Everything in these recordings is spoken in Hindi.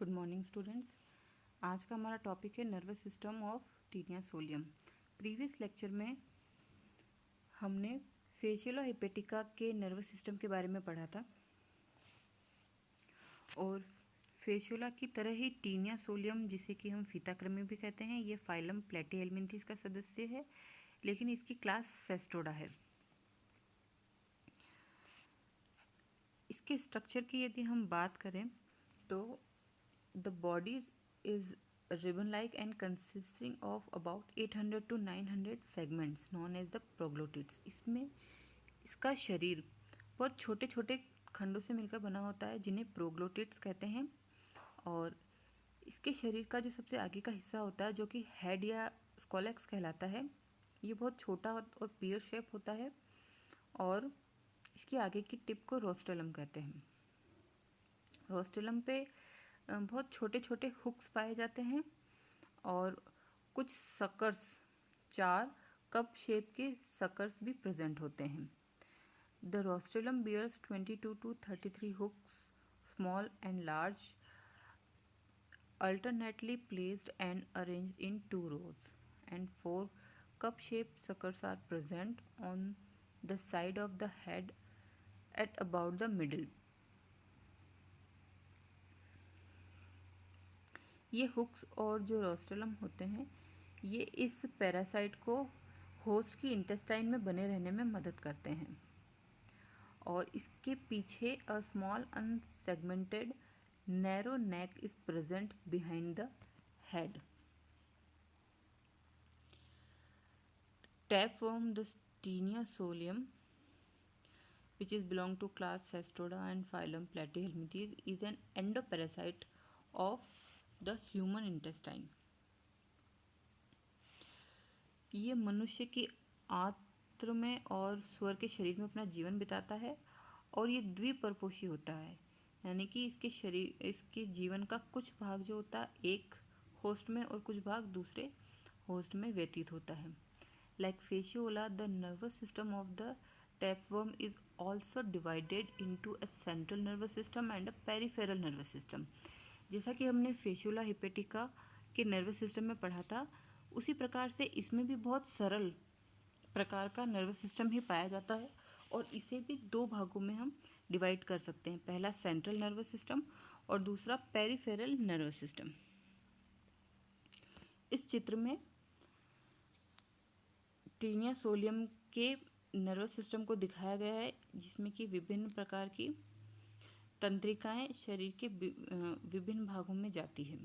Good morning students. आज का हमारा टॉपिक है nervous system of Taenia solium. Previous lecture में हमने फेशियोला हिपेटिका के नर्वस सिस्टम के बारे में पढ़ा था और फेशियोला की तरह ही टीनिया सोलियम, जिसे कि हम फीताकृमि भी कहते हैं, ये फाइलम प्लेटीहेल्मिन्थेस का सदस्य है, लेकिन इसकी क्लास सेस्टोडा है। इसके स्ट्रक्चर की यदि हम बात करें तो the body is ribbon-like and consisting of about 800 to 900 segments known as the proglottids। इसमें इसका शरीर बहुत छोटे छोटे खंडों से मिलकर बना होता है, जिन्हें प्रोग्लोटिड्स कहते हैं। और इसके शरीर का जो सबसे आगे का हिस्सा होता है, जो कि हेड या स्कोलेक्स कहलाता है, ये बहुत छोटा और पियर शेप होता है और इसकी आगे की टिप को रोस्टेलम कहते हैं। रोस्टेलम पे बहुत छोटे छोटे हुक्स पाए जाते हैं और कुछ सकर्स, 4 कप शेप के सकर्स भी प्रेजेंट होते हैं। The rostellum bears 22 to 33 hooks, small and large, alternately placed and arranged in 2 rows, and 4 cup shaped suckers are present on the side of the head at about the middle। ये हुक्स और जो रोस्टेलम होते हैं, ये इस पैरासाइट को होस्ट की इंटेस्टाइन में बने रहने में मदद करते हैं। और इसके पीछे a small unsegmented narrow neck is present behind the head. Tapeworm the Taenia solium, which is belong to class Cestoda and phylum Platyhelminthes, is an endoparasite of the human intestine। ये मनुष्य की आंत्र में और स्वर के शरीर में अपना जीवन बिताता है और ये द्विपरपोषी होता है, यानी कि इसके जीवन का कुछ भाग जो होता है एक होस्ट में और कुछ भाग दूसरे होस्ट में व्यतीत होता है। Like Fasciola, the nervous system of the tapeworm is also divided into a central nervous system and a peripheral nervous system. जैसा कि हमने फेशियोला हिपेटिका के नर्वस सिस्टम में पढ़ा था, उसी प्रकार से इसमें भी बहुत सरल प्रकार का नर्वस सिस्टम ही पाया जाता है और इसे भी 2 भागों में हम डिवाइड कर सकते हैं। पहला सेंट्रल नर्वस सिस्टम और दूसरा पेरिफेरल नर्वस सिस्टम। इस चित्र में टीनिया सोलियम के नर्वस सिस्टम को दिखाया गया है, जिसमें कि विभिन्न प्रकार की तंत्रिकाएं शरीर के विभिन्न भागों में जाती है।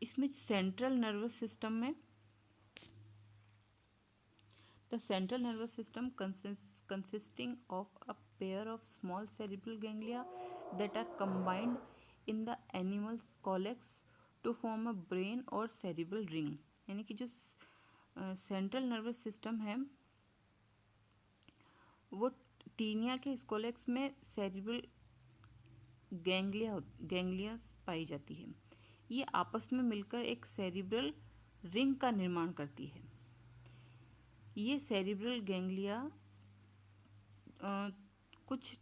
इसमें सेंट्रल नर्वस सिस्टम में the central nervous system consisting of a pair of small cerebral ganglia that are combined in the animal's colex to form a brain or cerebral ring। यानी कि जो सेंट्रल नर्वस सिस्टम है वो टीनिया के स्कोलेक्स में सेरिब्रल गैंग्लिया पाई जाती है। ये आपस में मिलकर एक सेरिब्रल रिंग का निर्माण करती है। ये सेरिब्रल गैंग्लिया कुछ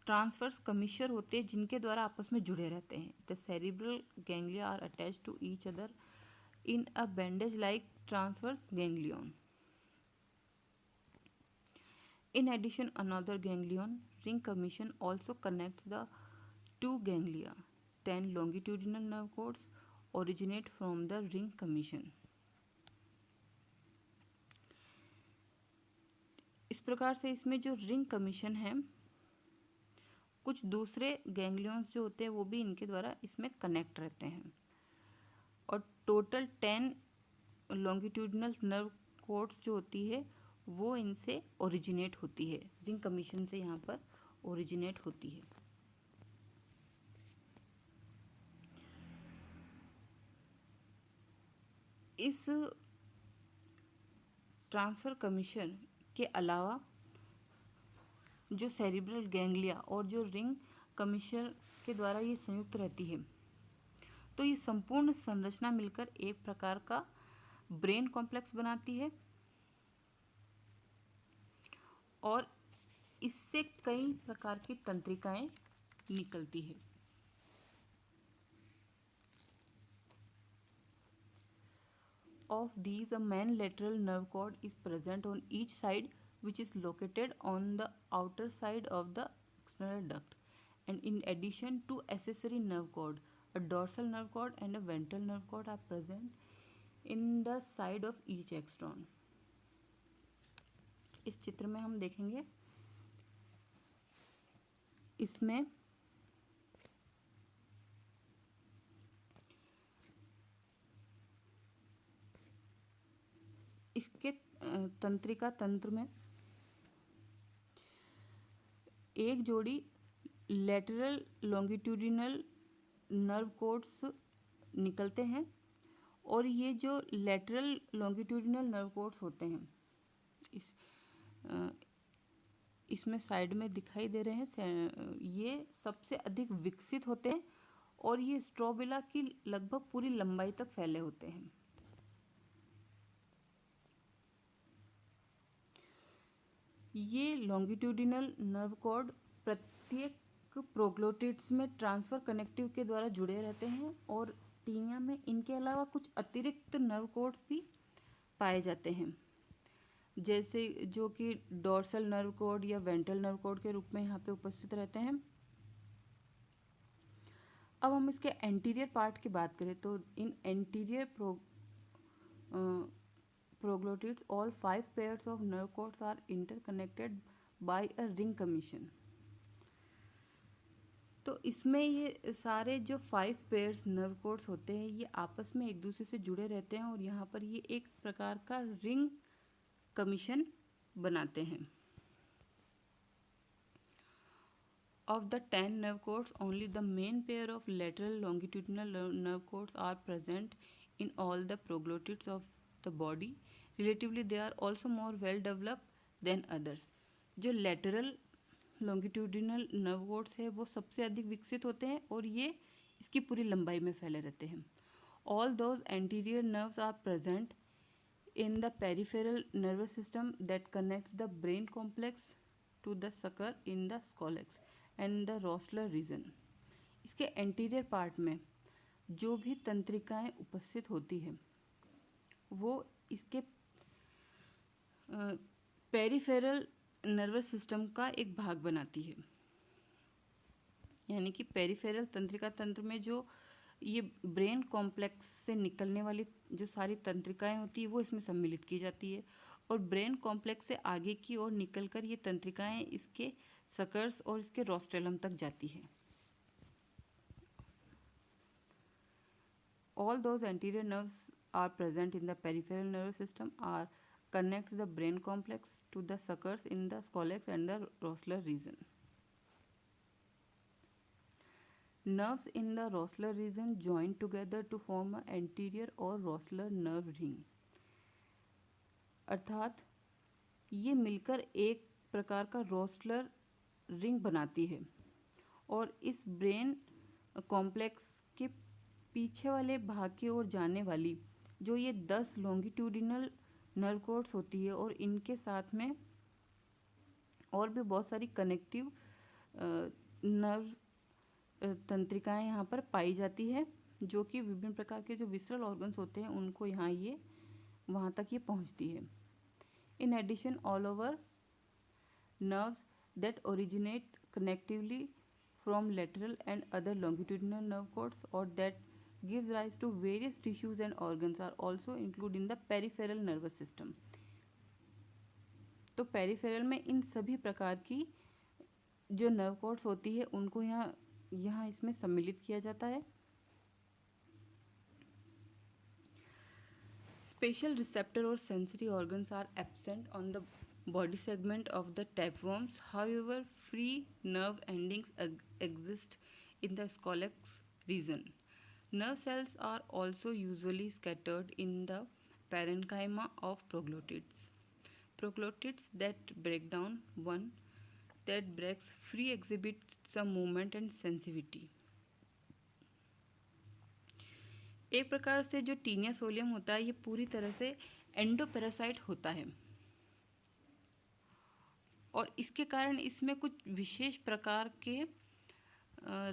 ट्रांसवर्स कमिश्चर होते हैं जिनके द्वारा आपस में जुड़े रहते हैं। The cerebral ganglia are attached to each other in a bandage like transverse ganglion. In addition, another ganglion ring commission also connects the 2 ganglia। 10 longitudinal nerve cords originate from the ring commission। इस प्रकार से इसमें जो रिंग कमीशन है, कुछ दूसरे गैंग्लियंस जो होते हैं वो भी इनके द्वारा इसमें कनेक्ट रहते हैं और टोटल 10 लॉन्गिट्यूडिनल नर्व कोड्स जो होती है वो इनसे ओरिजिनेट होती है, रिंग कमीशन से यहाँ पर ओरिजिनेट होती है। इस ट्रांसफर कमीशन के अलावा जो सेरिब्रल गैंग्लिया और जो रिंग कमीशन के द्वारा ये संयुक्त रहती है, तो ये संपूर्ण संरचना मिलकर एक प्रकार का ब्रेन कॉम्प्लेक्स बनाती है और इससे कई प्रकार की तंत्रिकाएं निकलती है। Of these, a main lateral nerve cord is present on each side, which is located on the outer side of the external duct. And in addition, two accessory nerve cord, a dorsal nerve cord and a ventral nerve cord, are present in the side of each axon. इस चित्र में हम देखेंगे, इसमें इसके तंत्रिका तंत्र में एक जोड़ी लेटरल लॉन्गिट्यूडिनल नर्व कॉर्ड्स निकलते हैं, और ये जो लेटरल लॉन्गिट्यूडिनल नर्व कॉर्ड्स होते हैं, इसमें साइड में दिखाई दे रहे हैं, ये सबसे अधिक विकसित होते हैं और ये स्ट्रोबिला की लगभग पूरी लंबाई तक फैले होते हैं। ये लॉन्गिट्यूडिनल नर्व कॉर्ड प्रत्येक प्रोग्लोटिड्स में ट्रांसफर कनेक्टिव के द्वारा जुड़े रहते हैं, और टीनिया में इनके अलावा कुछ अतिरिक्त नर्व कॉर्ड्स भी पाए जाते हैं, जैसे जो कि डोर्सल नर्व कॉर्ड या वेंट्रल नर्व कॉर्ड के रूप में यहाँ पे उपस्थित रहते हैं। अब हम इसके एंटीरियर पार्ट की बात करें तो इन anterior proglottids all 5 pairs of nerve cords are interconnected by a ring commission. तो इसमें ये सारे जो 5 पेयर्स नर्व कॉर्ड्स होते हैं ये आपस में एक दूसरे से जुड़े रहते हैं, और यहाँ पर ये एक प्रकार का रिंग कमीशन बनाते हैं। Of the 10 nerve cords, only the main pair of lateral longitudinal nerve cords are present in all the proglottids of the body. Relatively, they are also more well developed than others. जो lateral longitudinal nerve cords है वो सबसे अधिक विकसित होते हैं और ये इसकी पूरी लंबाई में फैले रहते हैं। All those anterior nerves are present in the peripheral nervous system that connects the brain complex to the sucker in the scolex and the rostral region. इसके एंटीरियर पार्ट में जो भी तंत्रिकाएं उपस्थित होती है वो इसके पेरिफेरल नर्वस सिस्टम का एक भाग बनाती है, यानी कि पेरिफेरल तंत्रिका तंत्र में जो ये ब्रेन कॉम्प्लेक्स से निकलने वाली जो सारी तंत्रिकाएं होती है वो इसमें सम्मिलित की जाती है, और ब्रेन कॉम्प्लेक्स से आगे की ओर निकलकर ये तंत्रिकाएं इसके सकर्स और इसके रोस्ट्रेलम तक जाती है। All those anterior nerves are present in the peripheral nervous system are connect the brain complex to the suckers in the scolex and the rostral region. Nerves in the rostral region join together to form an anterior or rostral nerve ring. अर्थात ये मिलकर एक प्रकार का रोस्लर रिंग बनाती है, और इस ब्रेन कॉम्प्लेक्स के पीछे वाले भाग की ओर जाने वाली जो ये 10 लॉन्गिट्यूडिनल नर्व कॉर्ड्स होती है, और इनके साथ में और भी बहुत सारी कनेक्टिव नर्व तंत्रिकाएं यहाँ पर पाई जाती है, जो कि विभिन्न प्रकार के जो विसरल ऑर्गन्स होते हैं उनको यहाँ ये वहाँ तक ये पहुँचती है। In addition, all over nerves that originate connectively from lateral and other longitudinal nerve cords or that gives rise to various tissues and organs are also included in the peripheral nervous system. तो पेरिफेरल में इन सभी प्रकार की जो नर्व कॉर्ड्स होती है उनको यहाँ इसमें सम्मिलित किया जाता है। Special receptor or sensory organs are absent on the body segment of the tapeworms. However, free nerve endings exist in the scolex region. Nerve cells are also usually scattered in the parenchyma of proglottids. Proglottids that break down one that breaks free exhibit some movement and sensitivity. एक प्रकार से जो टीनिया सोलियम होता है ये पूरी तरह से एंडोपेरासाइट होता है, और इसके कारण इसमें कुछ विशेष प्रकार के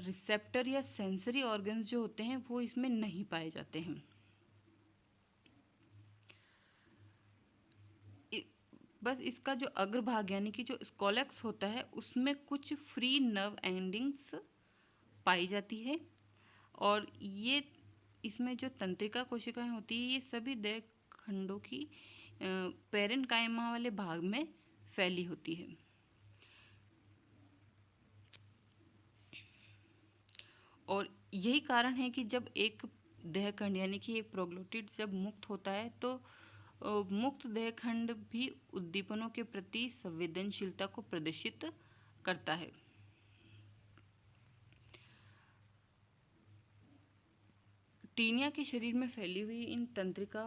रिसेप्टर या सेंसरी ऑर्गन्स जो होते हैं वो इसमें नहीं पाए जाते हैं। बस इसका जो अग्रभाग यानी कि जो स्कोलेक्स होता है उसमें कुछ फ्री नर्व एंडिंग्स पाई जाती है, और ये इसमें जो तंत्रिका कोशिकाएं होती है ये सभी देह खंडों की पेरेन्काइमा वाले भाग में फैली होती है। और यही कारण है कि जब एक देह खंड यानी कि एक प्रोग्लोटिड जब मुक्त होता है तो मुक्त देह खंड भी उद्दीपनों के प्रति संवेदनशीलता को प्रदर्शित करता है। टीनिया के शरीर में फैली हुई इन तंत्रिका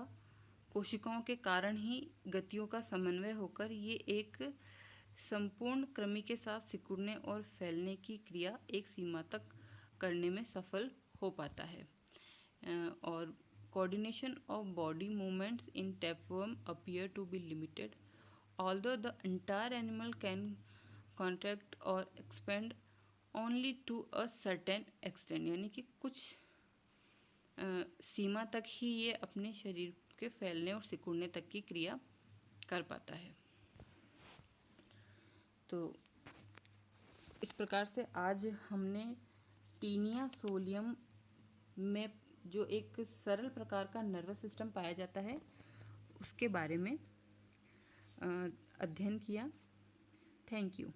कोशिकाओं के कारण ही गतियों का समन्वय होकर ये एक संपूर्ण कृमि के साथ सिकुड़ने और फैलने की क्रिया एक सीमा तक करने में सफल हो पाता है। और coordination of body movements in tapeworm appear to be limited, although the entire animal can contract or expand only to a certain extent, यानी कि कुछ सीमा तक ही ये अपने शरीर के फैलने और सिकुड़ने तक की क्रिया कर पाता है। तो इस प्रकार से आज हमने टीनिया सोलियम में जो एक सरल प्रकार का नर्वस सिस्टम पाया जाता है उसके बारे में अध्ययन किया। Thank you.